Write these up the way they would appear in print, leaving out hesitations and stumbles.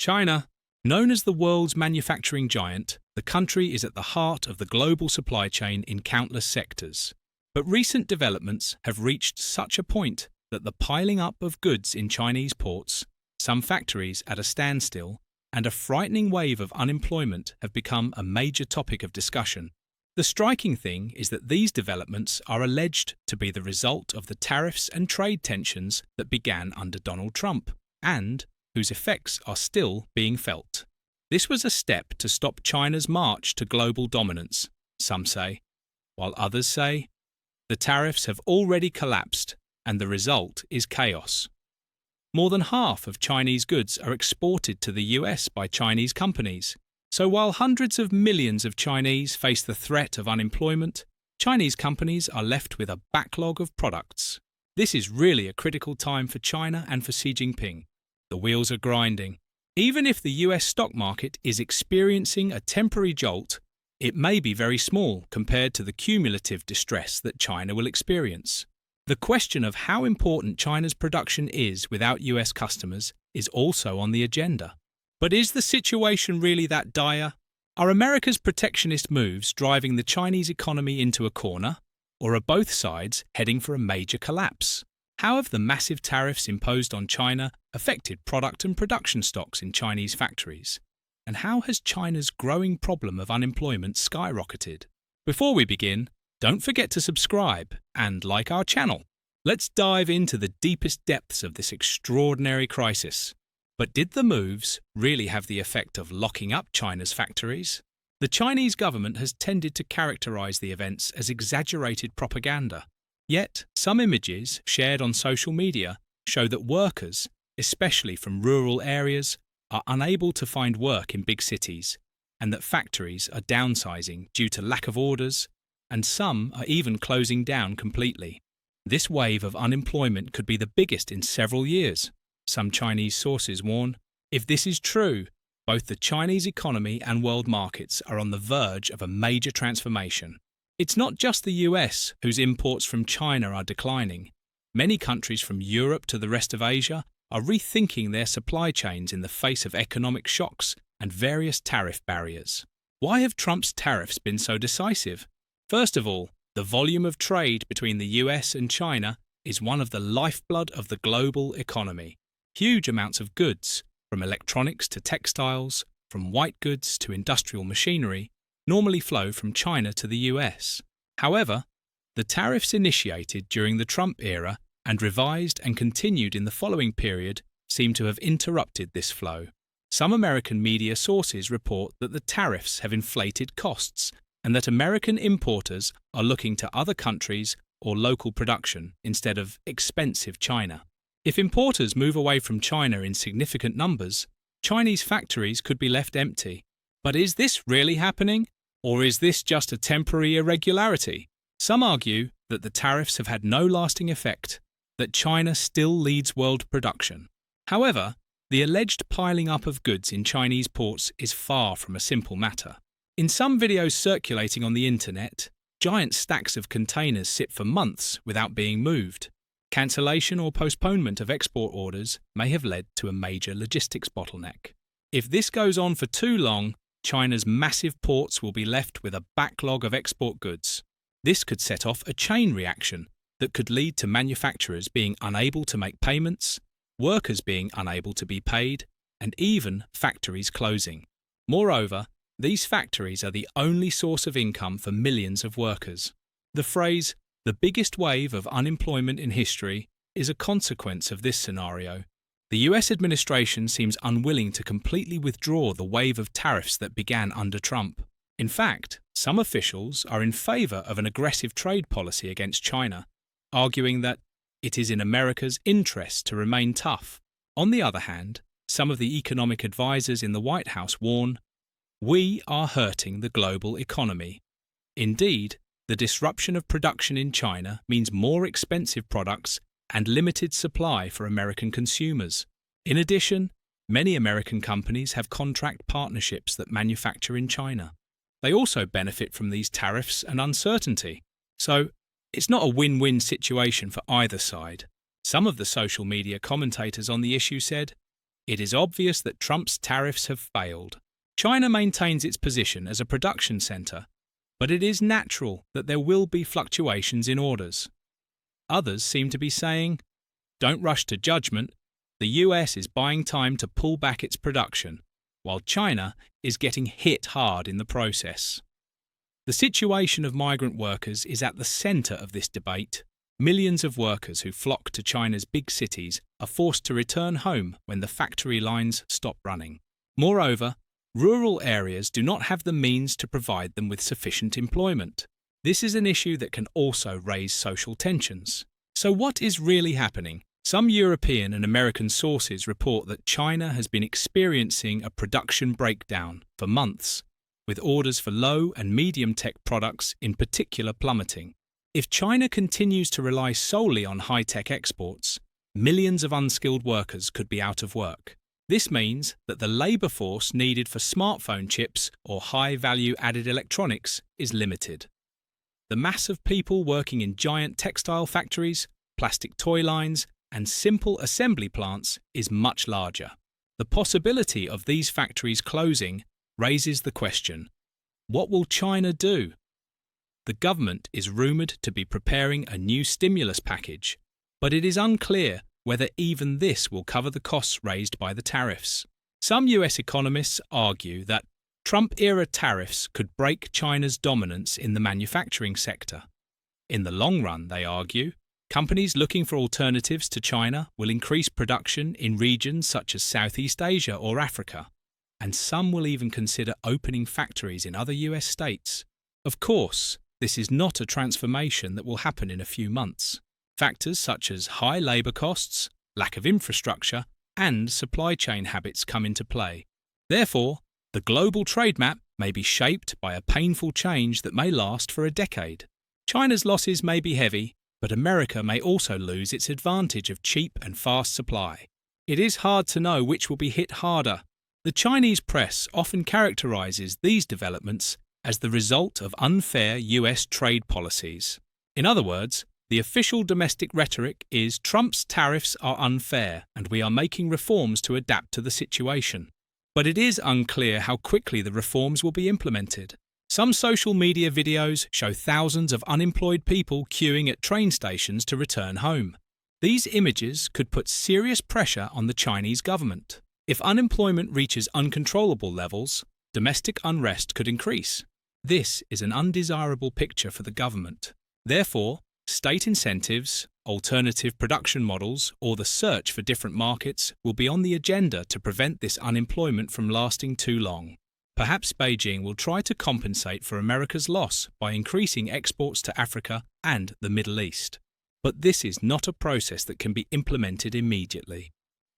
China, known as the world's manufacturing giant, the country is at the heart of the global supply chain in countless sectors. But recent developments have reached such a point that the piling up of goods in Chinese ports, some factories at a standstill, and a frightening wave of unemployment have become a major topic of discussion. The striking thing is that these developments are alleged to be the result of the tariffs and trade tensions that began under Donald Trump, and whose effects are still being felt. This was a step to stop China's march to global dominance, some say, while others say the tariffs have already collapsed and the result is chaos. More than half of Chinese goods are exported to the US by Chinese companies. So while hundreds of millions of Chinese face the threat of unemployment, Chinese companies are left with a backlog of products. This is really a critical time for China and for Xi Jinping. The wheels are grinding. Even if the US stock market is experiencing a temporary jolt, it may be very small compared to the cumulative distress that China will experience. The question of how important China's production is without US customers is also on the agenda. But is the situation really that dire? Are America's protectionist moves driving the Chinese economy into a corner, or are both sides heading for a major collapse? How have the massive tariffs imposed on China affected product and production stocks in Chinese factories? And how has China's growing problem of unemployment skyrocketed? Before we begin, don't forget to subscribe and like our channel. Let's dive into the deepest depths of this extraordinary crisis. But did the moves really have the effect of locking up China's factories? The Chinese government has tended to characterize the events as exaggerated propaganda. Yet, some images shared on social media show that workers, especially from rural areas, are unable to find work in big cities, and that factories are downsizing due to lack of orders, and some are even closing down completely. This wave of unemployment could be the biggest in several years. Some Chinese sources warn, if this is true, both the Chinese economy and world markets are on the verge of a major transformation. It's not just the US whose imports from China are declining. Many countries from Europe to the rest of Asia are rethinking their supply chains in the face of economic shocks and various tariff barriers. Why have Trump's tariffs been so decisive? First of all, the volume of trade between the US and China is one of the lifeblood of the global economy. Huge amounts of goods, from electronics to textiles, from white goods to industrial machinery, normally flow from China to the US. However, the tariffs initiated during the Trump era and revised and continued in the following period seem to have interrupted this flow. Some American media sources report that the tariffs have inflated costs and that American importers are looking to other countries or local production instead of expensive China. If importers move away from China in significant numbers, Chinese factories could be left empty. But is this really happening? Or is this just a temporary irregularity? Some argue that the tariffs have had no lasting effect, that China still leads world production. However, the alleged piling up of goods in Chinese ports is far from a simple matter. In some videos circulating on the internet, giant stacks of containers sit for months without being moved. Cancellation or postponement of export orders may have led to a major logistics bottleneck. If this goes on for too long, China's massive ports will be left with a backlog of export goods. This could set off a chain reaction that could lead to manufacturers being unable to make payments, workers being unable to be paid, and even factories closing. Moreover, these factories are the only source of income for millions of workers. The phrase, "the biggest wave of unemployment in history," is a consequence of this scenario. The US administration seems unwilling to completely withdraw the wave of tariffs that began under Trump. In fact, some officials are in favor of an aggressive trade policy against China, arguing that it is in America's interest to remain tough. On the other hand, some of the economic advisors in the White House warn, "We are hurting the global economy." Indeed, the disruption of production in China means more expensive products and limited supply for American consumers. In addition, many American companies have contract partnerships that manufacture in China. They also benefit from these tariffs and uncertainty. So, it's not a win-win situation for either side. Some of the social media commentators on the issue said, It is obvious that Trump's tariffs have failed. China maintains its position as a production center, but it is natural that there will be fluctuations in orders. Others seem to be saying, don't rush to judgment, the US is buying time to pull back its production, while China is getting hit hard in the process. The situation of migrant workers is at the center of this debate. Millions of workers who flock to China's big cities are forced to return home when the factory lines stop running. Moreover, rural areas do not have the means to provide them with sufficient employment. This is an issue that can also raise social tensions. So what is really happening? Some European and American sources report that China has been experiencing a production breakdown for months, with orders for low and medium tech products in particular plummeting. If China continues to rely solely on high-tech exports, millions of unskilled workers could be out of work. This means that the labour force needed for smartphone chips or high-value added electronics is limited. The mass of people working in giant textile factories, plastic toy lines, and simple assembly plants is much larger. The possibility of these factories closing raises the question, what will China do? The government is rumoured to be preparing a new stimulus package, but it is unclear whether even this will cover the costs raised by the tariffs. Some US economists argue that Trump-era tariffs could break China's dominance in the manufacturing sector. In the long run, they argue, companies looking for alternatives to China will increase production in regions such as Southeast Asia or Africa, and some will even consider opening factories in other US states. Of course, this is not a transformation that will happen in a few months. Factors such as high labour costs, lack of infrastructure, and supply chain habits come into play. Therefore, the global trade map may be shaped by a painful change that may last for a decade. China's losses may be heavy, but America may also lose its advantage of cheap and fast supply. It is hard to know which will be hit harder. The Chinese press often characterises these developments as the result of unfair US trade policies. In other words, the official domestic rhetoric is Trump's tariffs are unfair and we are making reforms to adapt to the situation. But it is unclear how quickly the reforms will be implemented. Some social media videos show thousands of unemployed people queuing at train stations to return home. These images could put serious pressure on the Chinese government. If unemployment reaches uncontrollable levels, domestic unrest could increase. This is an undesirable picture for the government. Therefore, state incentives, alternative production models, or the search for different markets will be on the agenda to prevent this unemployment from lasting too long. Perhaps Beijing will try to compensate for America's loss by increasing exports to Africa and the Middle East. But this is not a process that can be implemented immediately.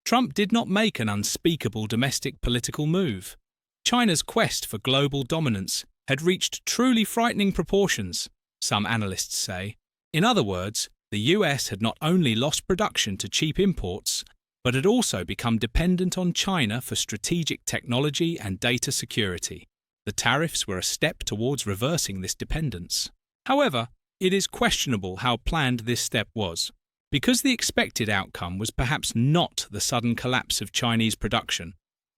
Trump did not make an unspeakable domestic political move. China's quest for global dominance had reached truly frightening proportions, some analysts say. In other words, the US had not only lost production to cheap imports, but had also become dependent on China for strategic technology and data security. The tariffs were a step towards reversing this dependence. However, it is questionable how planned this step was. Because the expected outcome was perhaps not the sudden collapse of Chinese production,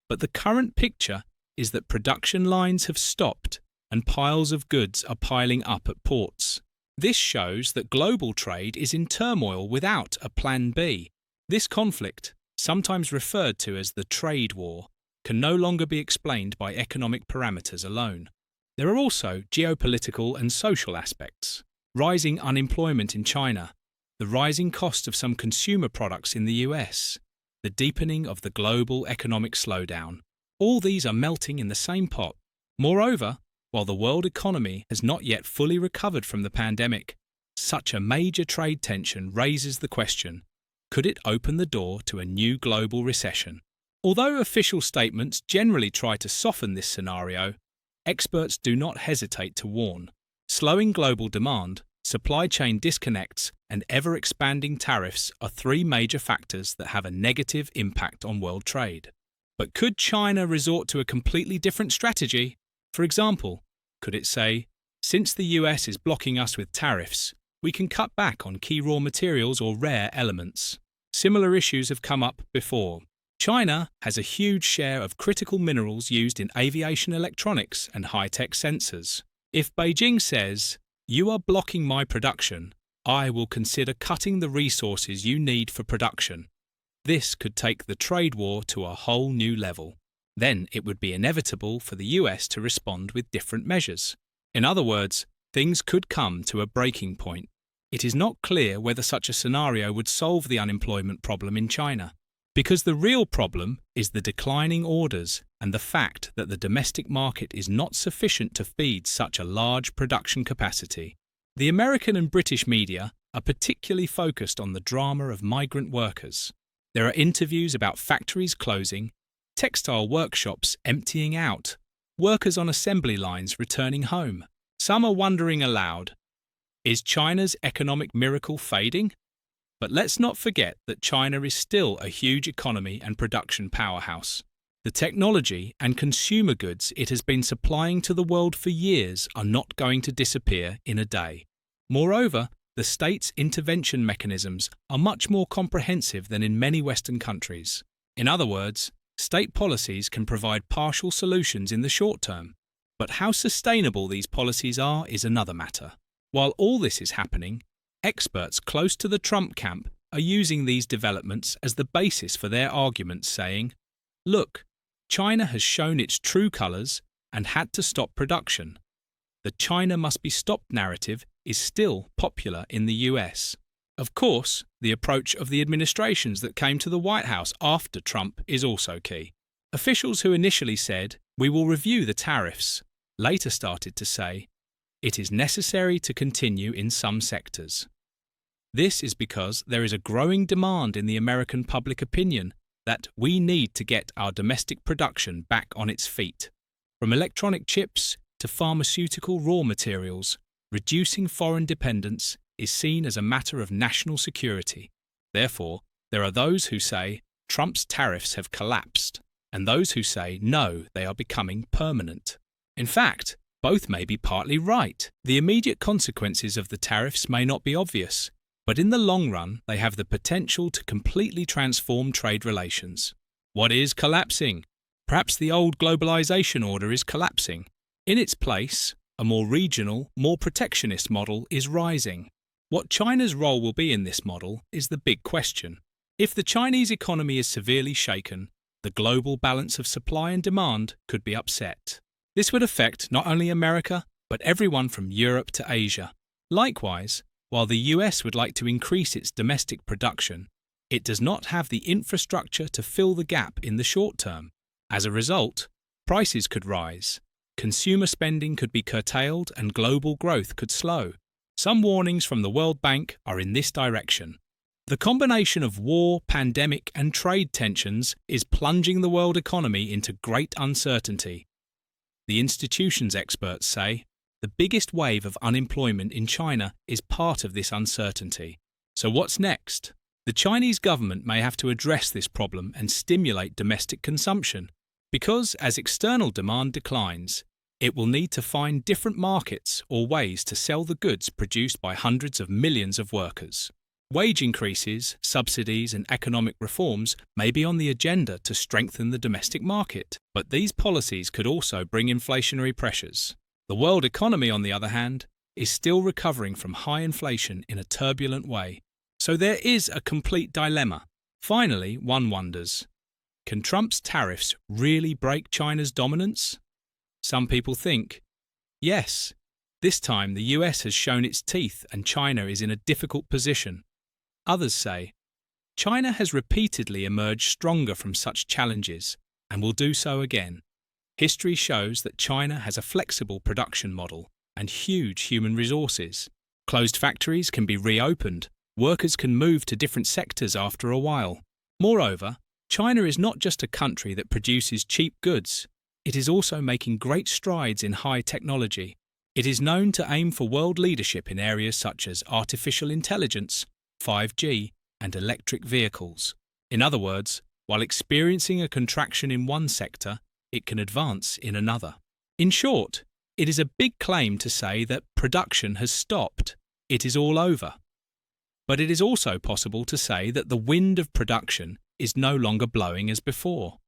but the current picture is that production lines have stopped and piles of goods are piling up at ports. This shows that global trade is in turmoil without a plan B. This conflict, sometimes referred to as the trade war, can no longer be explained by economic parameters alone. There are also geopolitical and social aspects. Rising unemployment in China, the rising cost of some consumer products in the US, the deepening of the global economic slowdown. All these are melting in the same pot. Moreover, while the world economy has not yet fully recovered from the pandemic, such a major trade tension raises the question, could it open the door to a new global recession? Although official statements generally try to soften this scenario, experts do not hesitate to warn. Slowing global demand, supply chain disconnects, and ever-expanding tariffs are three major factors that have a negative impact on world trade. But could China resort to a completely different strategy? For example, could it say, since the US is blocking us with tariffs, we can cut back on key raw materials or rare elements? Similar issues have come up before. China has a huge share of critical minerals used in aviation electronics and high-tech sensors. If Beijing says, "You are blocking my production, I will consider cutting the resources you need for production," this could take the trade war to a whole new level. Then it would be inevitable for the US to respond with different measures. In other words, things could come to a breaking point. It is not clear whether such a scenario would solve the unemployment problem in China, because the real problem is the declining orders and the fact that the domestic market is not sufficient to feed such a large production capacity. The American and British media are particularly focused on the drama of migrant workers. There are interviews about factories closing, textile workshops emptying out, workers on assembly lines returning home. Some are wondering aloud, is China's economic miracle fading? But let's not forget that China is still a huge economy and production powerhouse. The technology and consumer goods it has been supplying to the world for years are not going to disappear in a day. Moreover, the state's intervention mechanisms are much more comprehensive than in many Western countries. In other words, state policies can provide partial solutions in the short term, but how sustainable these policies are is another matter. While all this is happening, experts close to the Trump camp are using these developments as the basis for their arguments, saying, "Look, China has shown its true colours and had to stop production." The China must be stopped narrative is still popular in the US. Of course, the approach of the administrations that came to the White House after Trump is also key. Officials who initially said, "We will review the tariffs," later started to say, "It is necessary to continue in some sectors." This is because there is a growing demand in the American public opinion that we need to get our domestic production back on its feet. From electronic chips to pharmaceutical raw materials, reducing foreign dependence is seen as a matter of national security. Therefore, there are those who say Trump's tariffs have collapsed, and those who say no, they are becoming permanent. In fact, both may be partly right. The immediate consequences of the tariffs may not be obvious, but in the long run, they have the potential to completely transform trade relations. What is collapsing? Perhaps the old globalization order is collapsing. In its place, a more regional, more protectionist model is rising. What China's role will be in this model is the big question. If the Chinese economy is severely shaken, the global balance of supply and demand could be upset. This would affect not only America, but everyone from Europe to Asia. Likewise, while the US would like to increase its domestic production, it does not have the infrastructure to fill the gap in the short term. As a result, prices could rise, consumer spending could be curtailed, and global growth could slow. Some warnings from the World Bank are in this direction. The combination of war, pandemic, and trade tensions is plunging the world economy into great uncertainty. The institution's experts say the biggest wave of unemployment in China is part of this uncertainty. So what's next? The Chinese government may have to address this problem and stimulate domestic consumption, because as external demand declines, it will need to find different markets or ways to sell the goods produced by hundreds of millions of workers. Wage increases, subsidies, and economic reforms may be on the agenda to strengthen the domestic market, but these policies could also bring inflationary pressures. The world economy, on the other hand, is still recovering from high inflation in a turbulent way. So there is a complete dilemma. Finally, one wonders, can Trump's tariffs really break China's dominance? Some people think, yes, this time the US has shown its teeth and China is in a difficult position. Others say, China has repeatedly emerged stronger from such challenges and will do so again. History shows that China has a flexible production model and huge human resources. Closed factories can be reopened, workers can move to different sectors after a while. Moreover, China is not just a country that produces cheap goods, it is also making great strides in high technology. It is known to aim for world leadership in areas such as artificial intelligence, 5G, and electric vehicles. In other words, while experiencing a contraction in one sector, it can advance in another. In short, it is a big claim to say that production has stopped. It is all over. But it is also possible to say that the wind of production is no longer blowing as before.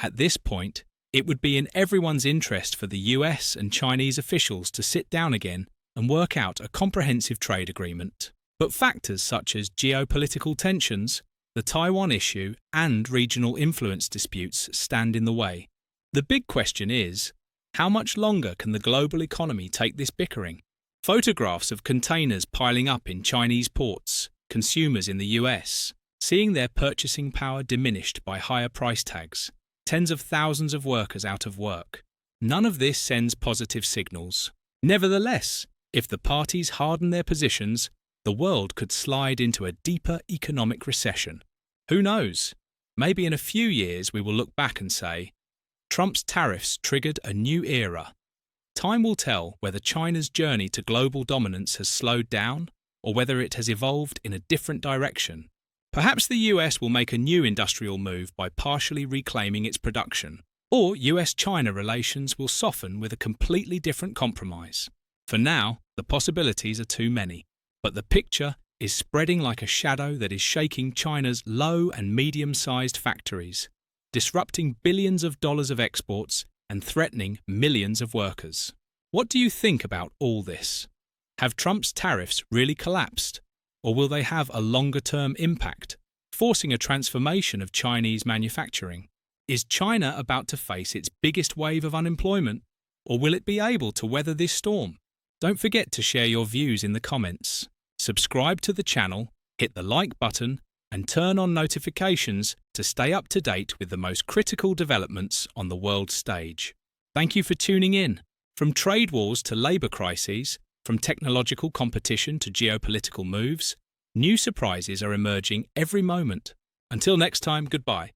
At this point, it would be in everyone's interest for the US and Chinese officials to sit down again and work out a comprehensive trade agreement. But factors such as geopolitical tensions, the Taiwan issue, and regional influence disputes stand in the way. The big question is, how much longer can the global economy take this bickering? Photographs of containers piling up in Chinese ports, consumers in the US, seeing their purchasing power diminished by higher price tags, tens of thousands of workers out of work. None of this sends positive signals. Nevertheless, if the parties harden their positions, the world could slide into a deeper economic recession. Who knows? Maybe in a few years we will look back and say, Trump's tariffs triggered a new era. Time will tell whether China's journey to global dominance has slowed down or whether it has evolved in a different direction. Perhaps the US will make a new industrial move by partially reclaiming its production, or US-China relations will soften with a completely different compromise. For now, the possibilities are too many, but the picture is spreading like a shadow that is shaking China's low and medium-sized factories, disrupting billions of dollars of exports and threatening millions of workers. What do you think about all this? Have Trump's tariffs really collapsed, or will they have a longer-term impact, forcing a transformation of Chinese manufacturing? Is China about to face its biggest wave of unemployment, or will it be able to weather this storm? Don't forget to share your views in the comments. Subscribe to the channel, hit the like button, and turn on notifications to stay up to date with the most critical developments on the world stage. Thank you for tuning in. From trade wars to labour crises, from technological competition to geopolitical moves, new surprises are emerging every moment. Until next time, goodbye.